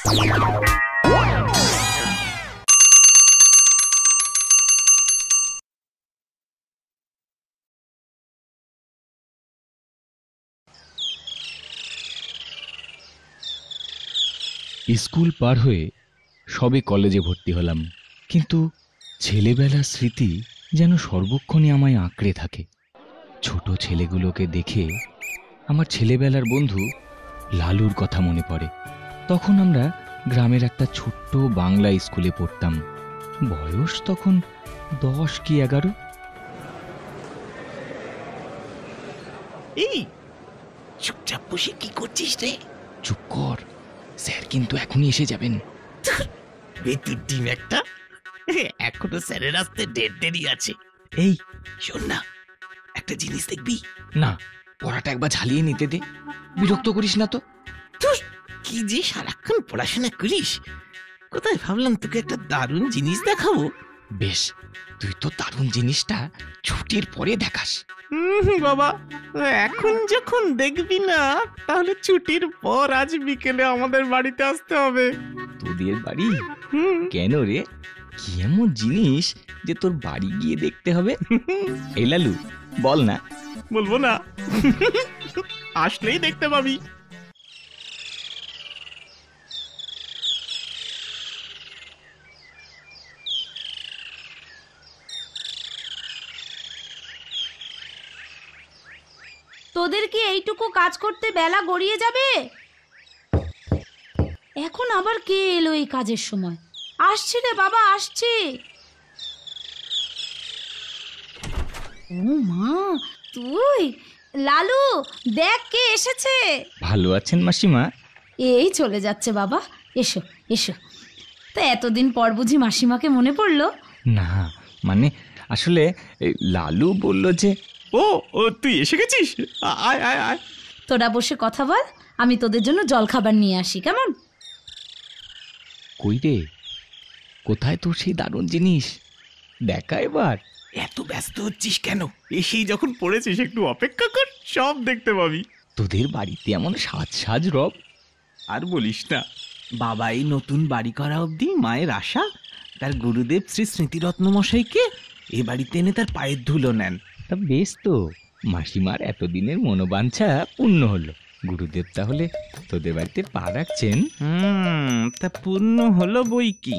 School পার হয়ে সবে কলেজে ভর্তি হলাম, কিন্তু ছেলেবেলার স্মৃতি যেন সর্বক্ষণই আমায় আঁকড়ে থাকে। ছোট ছেলেগুলোকে দেখে আমার ছেলেবেলার বন্ধু লালুর কথা মনে পড়ে। তখন আমরা গ্রামের একটা ছোট্ট বাংলা স্কুলে পড়তাম। বয়স তখন 10 কি 11। এই চুপচাপ বসে কি করছিস রে? চুপ কর, স্যার কিন্তু এখনই এসে যাবেন। বেতুর টিম একটা, এখনো স্যারের আসতে দেরি আছে। এই শোন না, একটা জিনিস দেখবি? না, পড়াটা একবার ঝালিয়ে নিতে দে, বিরক্ত করিস না তো। কি যে সারাক্ষণ পড়াশোনা করিস, কোথায় ভাবলাম তোকে একটা দারুণ জিনিস দেখাবো। বেশ, তুই তো দারুণ জিনিসটা ছুটির পরে দেখাস। বাবা, এখন যখন দেখবি না, তাহলে ছুটির পর আজ বিকেলে আমাদের বাড়িতে আসতে হবে। তোদের বাড়ি? কেন রে, কি এমন জিনিস যে তোর বাড়ি গিয়ে দেখতে হবে? এই লালু, বল না। বলবো না, আসলেই দেখতে পাবি। তোদের কি এইটুকু কাজ করতে বেলা গড়িয়ে যাবে? এখন আবার কে এলো এই কাজের সময়? আসছি রে বাবা, আসছি। ও মা, তুই? লালু, দেখ কে এসেছে। ভালো আছেন মাসিমা? এই চলে যাচ্ছে বাবা, এসো এসো। তা এতদিন পর বুঝি মাসিমাকে মনে পড়লো? না, মানে আসলে লালু বলল যে। ও ও তুই এসে গেছিস, আয় আয় আয়। তোরা বসে কথা বল, আমি তোদের জন্য জল খাবার নিয়ে আসি, কেমন? কই রে, কোথায় তোর সেই দারুণ জিনিস? দেখা এবার। এত ব্যস্ত হচ্ছিস কেন? এসেই যখন পড়েছিস একটু অপেক্ষা কর, সব দেখতে পাবি। তোদের বাড়িতে এমন সাজ রব। আর বলিস না, বাবা এই নতুন বাড়ি করা অবধি মায়ের আশা তার গুরুদেব শ্রী স্মৃতিরত্ন মশাইকে এ বাড়িতে এনে তার পায়ের ধুলো নেন। তা বেশ তো, মাসিমার এতদিনের মনোবাঞ্ছা পূর্ণ হলো। গুরুদেব তাহলে তোদের বাড়িতে পা রাখছেন। তা পূর্ণ হলো বই কি।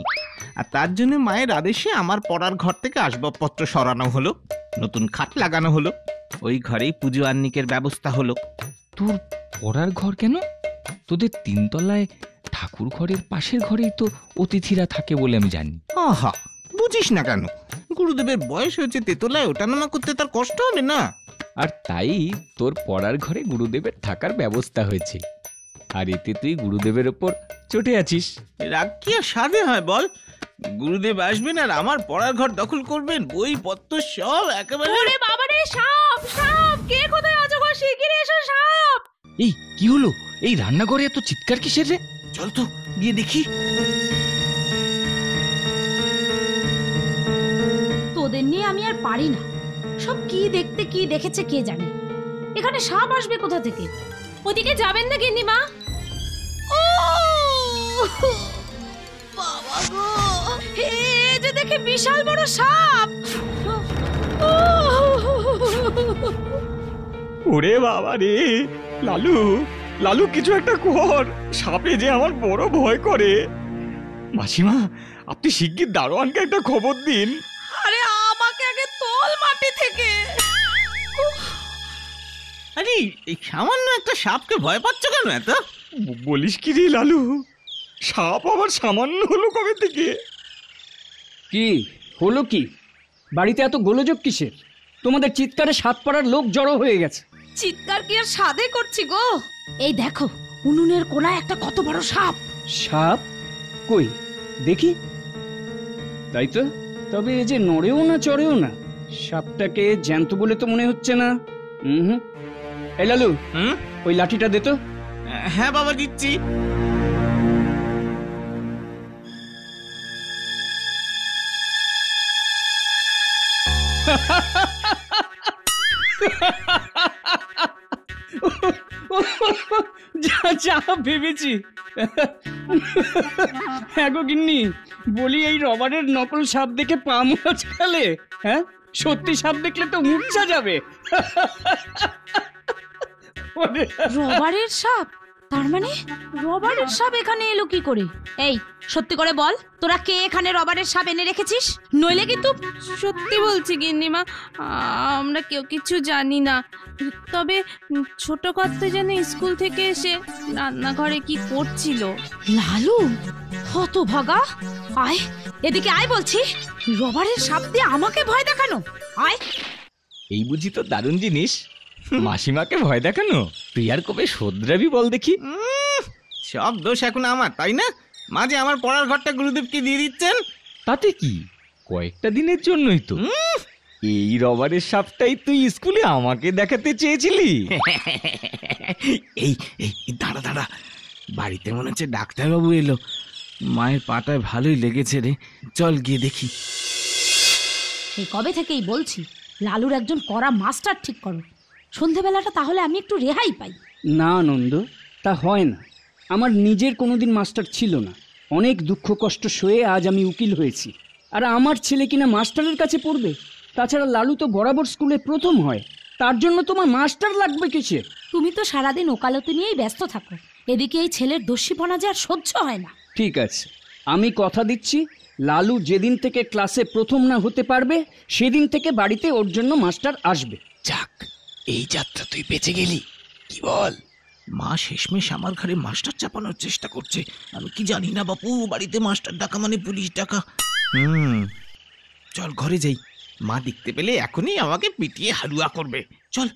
আর তার জন্য মায়ের আদেশে আমার পড়ার ঘর থেকে আসবাবপত্র সরানো হলো, নতুন খাট লাগানো হলো, ওই ঘরেই পুজো আহ্নিকের ব্যবস্থা হলো। তোর পড়ার ঘর কেন? তোদের 3 তলায় ঠাকুর ঘরের পাশের ঘরেই তো অতিথিরা থাকে বলে আমি জানি। আহা, বুঝিস না কেন? গুরুদেবের বয়স হয়েছে, তেতলায় ওঠানামা করতে তার কষ্ট হবে না। আর তাই তোর পড়ার ঘরে গুরুদেবের থাকার ব্যবস্থা হয়েছে। আর এতে তুই গুরুদেবের ওপর চটে আছিস। রাগ কি আর সাধে হয় বল? গুরুদেব আসবেন আর আমার পড়ার ঘর দখল করবেন, বই পত্র সব একেবারে। ওরে বাবারে, সাপ সাপ! কে কোথায় আছো গো? শিগগিরই এসো, সাপ! এই কি হলো? এই রান্নাঘরে এত চিৎকার কিসের রে? চল তো গিয়ে দেখি। তোদের নিয়ে আমি আর পারি না। সব কি দেখতে কি দেখেছে কে জানে। এখানে সাপ আসবে কোথা থেকে? ওদিকে যাবেন না গিন্নিমা? ও বাবা গো, হে যে দেখে বিশাল বড় সাপ। ওরে বাবা রে, লালু লালু কিছু একটা কর, সাপে যে আমার বড় ভয় করে। মাসিমা, আপনি শিগগির দারোয়ানকে একটা খবর দিন। আরে আমাকে আগে তোল মাটি থেকে। আরে এই সামান্য একটা সাপকে ভয় পাচ্ছ কেন এত? বলিস কি রে লালু, সাপ আবার সামান্য হলো কবে থেকে? কি হলো কি? বাড়িতে এত গোলযোগ কিসের? তোমাদের চিৎকারে 7 পাড়ার লোক জড়ো হয়ে গেছে। চিৎকার কি আর সাধে করছি গো? এই দেখো, উনুনের কোনায় একটা কত বড় সাপ। সাপ? কই দেখি। তাই তো, তবে এ যে নড়েও না চড়েও না। সাপটাকে জ্যান্ত বলে তো মনে হচ্ছে না। এই লালু, ওই লাঠিটা দে তো। হ্যাঁ বাবা, দিচ্ছি। যা যা ভেবেছি হ্যাঁ গো গিন্নি, বলি এই রবারের নকল সাপ দেখে পা মুচকালে? হ্যাঁ, সত্যি সাপ দেখলে তো মূর্ছা যাবে। ওরে, রবারের সাপ? তার মানে রবারের সাপ এখানে এলো কি করে? এই সত্যি করে বল, তোরা কে এখানে রবারের সাপ এনে রেখেছিস? নইলে কিন্তু সত্যি বলছি গিন্নিমা, আমরা কেউ কিছু জানি না। তবে ছোট কর্তা যেন স্কুল থেকে এসে রান্নাঘরে কি করছিল। লালু, হতভাগা, আয় এদিকে আয় বলছি। রবারের সাপ দিয়ে আমাকে ভয় দেখানো, আয়। এই বুঝি তো দারুণ জিনিস, মাসিমাকে ভয় দেখানো। তুই আর কবে শোধরাবি বল দেখি। সব দোষ এখন আমার, তাই না? মাঝে আমার পড়ার ঘরটা গুরুদেবকে দিয়ে দিচ্ছেন। তাতে কি, কয়েকটা দিনের জন্যই তো। এই রবারের সাপটাই তুই স্কুলে আমাকে দেখাতে চেয়েছিলি। এই এই দাঁড়া দাঁড়া, বাড়িতে মনে হচ্ছে ডাক্তারবাবু এলো। মায়ের পাটায় ভালোই লেগেছে রে, চল গিয়ে দেখি। এই কবে থেকেই বলছি লালুর একজন কড়া মাস্টার ঠিক করো, সন্ধেবেলাটা তাহলে আমি একটু রেহাই পাই। না নন্দ, তা হয় না। আমার নিজের কোনোদিন মাস্টার ছিল না। অনেক দুঃখ কষ্ট সয়ে আজ আমি উকিল হয়েছি, আর আমার ছেলে কিনা মাস্টারের কাছে পড়বে? তাছাড়া লালু তো বরাবর স্কুলে প্রথম হয়, তার জন্য তোমার মাস্টার লাগবে কিসের? তুমি তো সারাদিন ওকালতি নিয়েই ব্যস্ত থাকো, এদিকে এই ছেলের দস্যিপনা যে আর সহ্য হয় না। ঠিক আছে, আমি কথা দিচ্ছি, লালু যেদিন থেকে ক্লাসে প্রথম না হতে পারবে সেদিন থেকে বাড়িতে ওর জন্য মাস্টার আসবে। যাক, এই যাত্রা তুই বেঁচে গেলি, কি বল? মা শেষমেশ আমার ঘরে মাস্টার চাপানোর চেষ্টা করছে। আমি কি জানি না বাপু, বাড়িতে মাস্টার ডাকা মানে পুলিশ ডাকা। চল ঘরে যাই, মা দেখতে পেলে এখনই আমাকে পিটিয়ে হালুয়া করবে। চল।